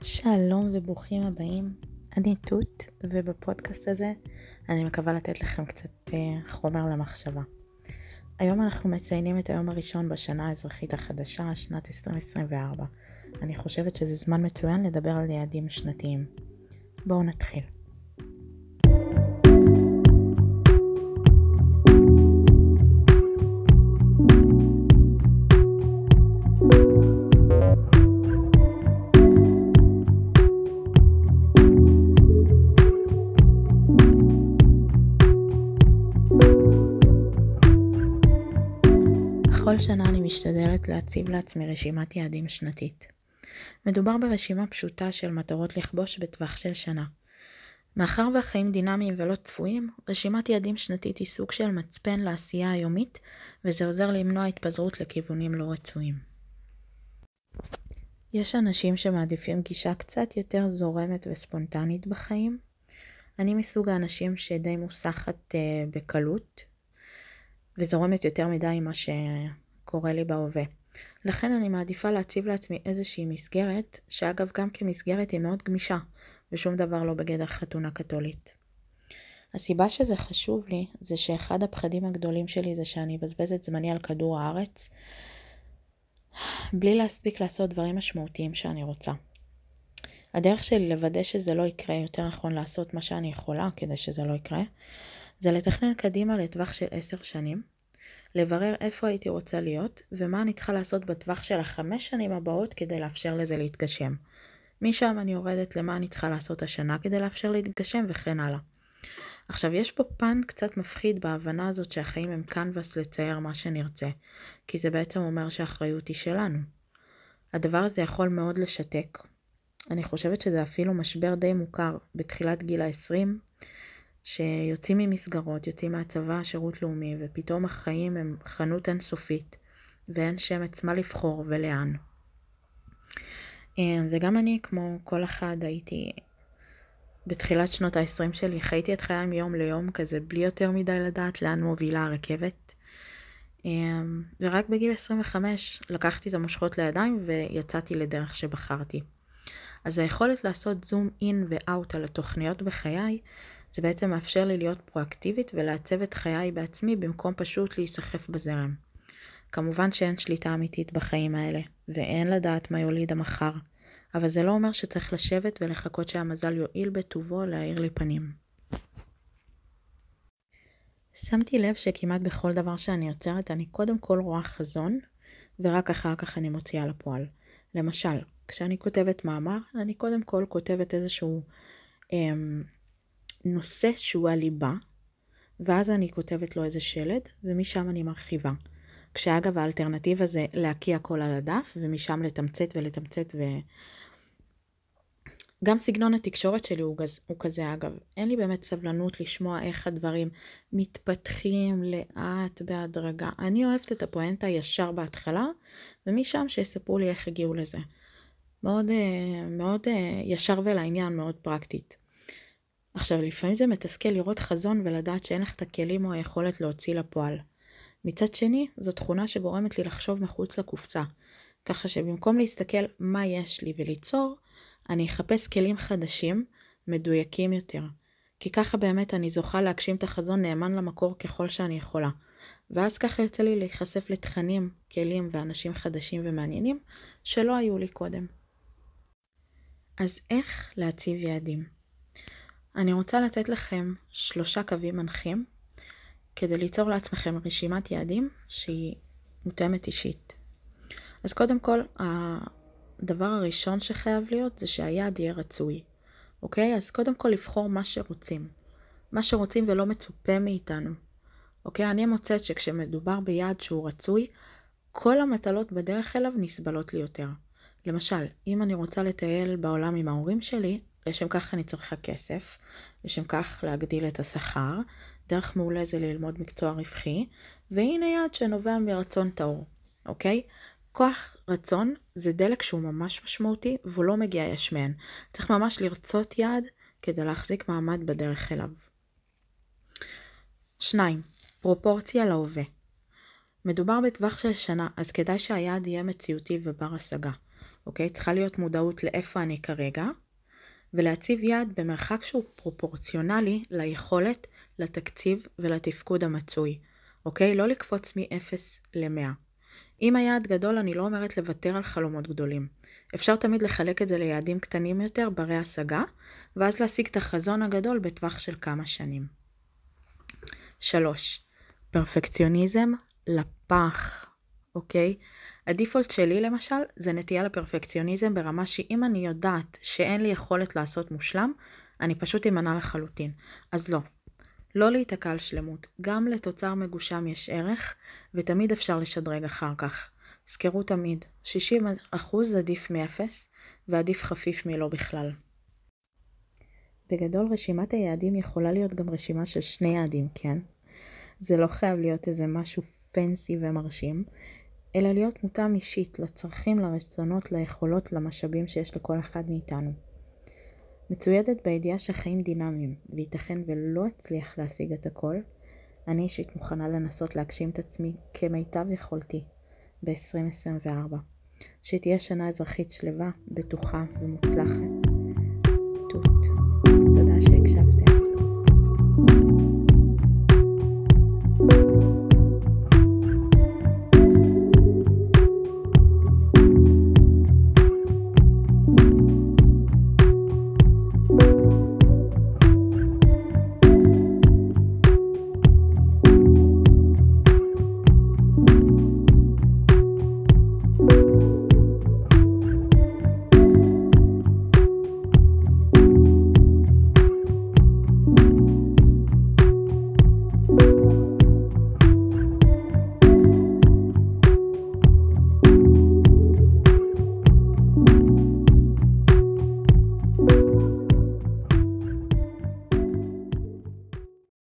שלום וברוכים הבאים, אני תות, ובפודקאסט הזה אני מקווה לתת לכם קצת חומר למחשבה. היום אנחנו מציינים את היום הראשון בשנה האזרחית החדשה, שנת 2024. אני חושבת שזה זמן מצוין לדבר על יעדים שנתיים. בואו נתחיל. בכל שנה אני משתדלת להציב לעצמי רשימת יעדים שנתית. מדובר ברשימה פשוטה של מטרות לכבוש בטווח של שנה. מאחר והחיים דינמיים ולא צפויים, רשימת יעדים שנתית היא סוג של מצפן לעשייה היומית, וזה עוזר למנוע התפזרות לכיוונים לא רצויים. יש אנשים שמעדיפים גישה קצת יותר זורמת וספונטנית בחיים. אני מסוג האנשים שדי מוסחת בקלות, וזורמת יותר מדי מה שקורה לי בהווה. לכן אני מעדיפה להציב לעצמי איזושהי מסגרת, שאגב גם כמסגרת היא מאוד גמישה, ושום דבר לא בגדר חתונה קתולית. הסיבה שזה חשוב לי, זה שאחד הפחדים הגדולים שלי זה שאני אבזבז את זמני על כדור הארץ, בלי להספיק לעשות דברים משמעותיים שאני רוצה. הדרך שלי לוודא שזה לא יקרה, יותר נכון לעשות מה שאני יכולה כדי שזה לא יקרה, זה לתכנן קדימה לטווח של 10 שנים, לברר איפה הייתי רוצה להיות, ומה אני צריכה לעשות בטווח של 5 שנים הבאות כדי לאפשר לזה להתגשם. משם אני יורדת למה אני צריכה לעשות השנה כדי לאפשר להתגשם וכן הלאה. עכשיו יש פה פן קצת מפחיד בהבנה הזאת שהחיים הם קנבס לצייר מה שנרצה, כי זה בעצם אומר שהאחריות היא שלנו. הדבר הזה יכול מאוד לשתק. אני חושבת שזה אפילו משבר די מוכר בתחילת גיל ה-20, שיוצאים ממסגרות, יוצאים מהצבא, שירות לאומי, ופתאום החיים הם חנות אינסופית, ואין שמץ מה לבחור ולאן. וגם אני, כמו כל אחד, הייתי בתחילת שנות ה-20 שלי, חייתי את חיי מיום ליום כזה, בלי יותר מדי לדעת לאן מובילה הרכבת. ורק בגיל 25 לקחתי את המושכות לידיים ויצאתי לדרך שבחרתי. אז היכולת לעשות זום אין ואוט על התוכניות בחיי, זה בעצם מאפשר לי להיות פרואקטיבית ולעצב את חיי בעצמי במקום פשוט להיסחף בזרם. כמובן שאין שליטה אמיתית בחיים האלה, ואין לדעת מה יוליד המחר, אבל זה לא אומר שצריך לשבת ולחכות שהמזל יועיל בטובו להאיר לי פנים. שמתי לב שכמעט בכל דבר שאני יוצרת אני קודם כל רואה חזון, ורק אחר כך אני מוציאה לפועל. למשל, כשאני כותבת מאמר, אני קודם כל כותבת איזשהו נושא שהוא הליבה, ואז אני כותבת לו איזה שלד, ומשם אני מרחיבה. כשאגב האלטרנטיבה זה להקיע הכל על הדף, ומשם לתמצת ולתמצת גם סגנון התקשורת שלי הוא כזה אגב. אין לי באמת סבלנות לשמוע איך הדברים מתפתחים לאט בהדרגה. אני אוהבת את הפואנטה ישר בהתחלה, ומשם שיספרו לי איך הגיעו לזה. מאוד ישר ולעניין, מאוד פרקטית. עכשיו, לפעמים זה מתסכל לראות חזון ולדעת שאין לך את הכלים או היכולת להוציא לפועל. מצד שני, זו תכונה שגורמת לי לחשוב מחוץ לקופסה. ככה שבמקום להסתכל מה יש לי וליצור, אני אחפש כלים חדשים, מדויקים יותר. כי ככה באמת אני זוכה להגשים את החזון נאמן למקור ככל שאני יכולה. ואז ככה יוצא לי להיחשף לתכנים, כלים ואנשים חדשים ומעניינים שלא היו לי קודם. אז איך להציב יעדים? אני רוצה לתת לכם 3 קווים מנחים, כדי ליצור לעצמכם רשימת יעדים שהיא מותאמת אישית. אז קודם כל, הדבר הראשון שחייב להיות זה שהיעד יהיה רצוי. אוקיי? אז קודם כל לבחור מה שרוצים. מה שרוצים ולא מצופה מאיתנו. אוקיי? אני מוצאת שכשמדובר ביעד שהוא רצוי, כל המטלות בדרך אליו נסבלות לי יותר. למשל, אם אני רוצה לטייל בעולם עם ההורים שלי, לשם כך אני צריכה כסף, לשם כך להגדיל את השכר, דרך מעולה זה ללמוד מקצוע רווחי, והנה יעד שנובע מרצון טהור, אוקיי? כוח רצון זה דלק שהוא ממש משמעותי, והוא לא מגיע יש מאין. צריך ממש לרצות יעד כדי להחזיק מעמד בדרך אליו. 2. פרופורציה להווה. מדובר בטווח של שנה, אז כדאי שהיעד יהיה מציאותי ובר השגה. אוקיי? צריכה להיות מודעות לאיפה אני כרגע, ולהציב יעד במרחק שהוא פרופורציונלי ליכולת, לתקציב ולתפקוד המצוי. אוקיי? לא לקפוץ מ-0 ל-100. אם היעד גדול, אני לא אומרת לוותר על חלומות גדולים. אפשר תמיד לחלק את זה ליעדים קטנים יותר, ברי השגה, ואז להשיג את החזון הגדול בטווח של כמה שנים. 3. פרפקציוניזם לפח. אוקיי? הדיפולט שלי למשל זה נטייה לפרפקציוניזם ברמה שאם אני יודעת שאין לי יכולת לעשות מושלם, אני פשוט אמנע לחלוטין. אז לא להיתקע על שלמות. גם לתוצר מגושם יש ערך, ותמיד אפשר לשדרג אחר כך. זכרו תמיד, 60% עדיף מ-0, ועדיף חפיף מלא בכלל. בגדול רשימת היעדים יכולה להיות גם רשימה של 2 יעדים, כן? זה לא חייב להיות איזה משהו פנסי ומרשים, אלא להיות מותאם אישית לצרכים, לרצונות, ליכולות, למשאבים שיש לכל אחד מאיתנו. מצוידת בידיעה שהחיים דינמיים, וייתכן ולא אצליח להשיג את הכל, אני אישית מוכנה לנסות להגשים את עצמי כמיטב יכולתי ב-2024. שתהיה שנה אזרחית שלווה, בטוחה ומוצלחת. תודה שהקשבת.